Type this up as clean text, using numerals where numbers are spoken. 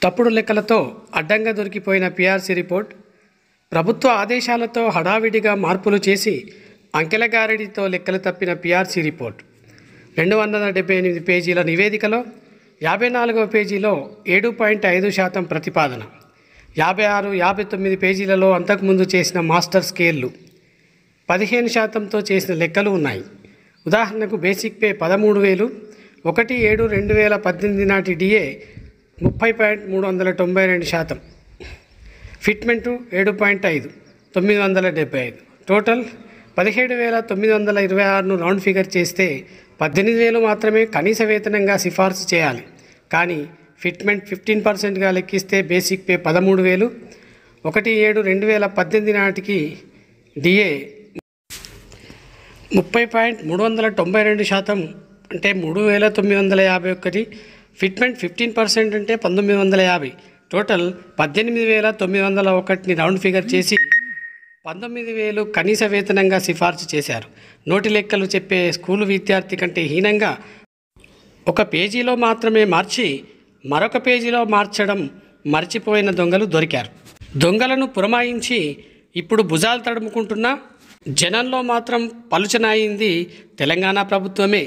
తప్పుడు లెక్కలతో అడ్డంగా దొరికిపోయిన పీఆర్సీ రిపోర్ట్, ప్రభుత్వ ఆదేశాలతో హడావిడిగా మార్పులు చేసి అంకెల గారడితో లెక్కలు తప్పిన పీఆర్సీ రిపోర్ట్ 278 పేజీల నివేదికలో 54వ పేజీలో 7.5% ప్రతిపాదన, 56, 59 పేజీలలో అంతకుముందు చేసిన మాస్టర్ స్కేళ్లు 15%తో చేసిన లెక్కలు ఉన్నాయి. ఉదాహరణకు బేసిక్ పే 13,000, 1/7/2018 నాటి డిఏ 30.392%, ఫిట్మెంటు 7.5, 975, టోటల్ 17,926ను రౌండ్ ఫిగర్ చేస్తే 18,000 మాత్రమే కనీస వేతనంగా సిఫార్సు చేయాలి. కానీ ఫిట్మెంట్ 15%గా లెక్కిస్తే బేసిక్ పే 13,000, 1/7/2018 నాటికి డిఏ 30.392% అంటే 3,951, ఫిట్మెంట్ 15% అంటే 1,950, టోటల్ 18,901ని రౌండ్ ఫిగర్ చేసి 19,000 కనీస వేతనంగా సిఫార్సు చేశారు. నోటి లెక్కలు చెప్పే స్కూలు విద్యార్థి కంటే హీనంగా ఒక పేజీలో మాత్రమే మార్చి మరొక పేజీలో మార్చడం మర్చిపోయిన దొంగలు దొరికారు. దొంగలను పురమాయించి ఇప్పుడు భుజాలు తడుముకుంటున్నా జనంలో మాత్రం పలుచనాయింది తెలంగాణ ప్రభుత్వమే.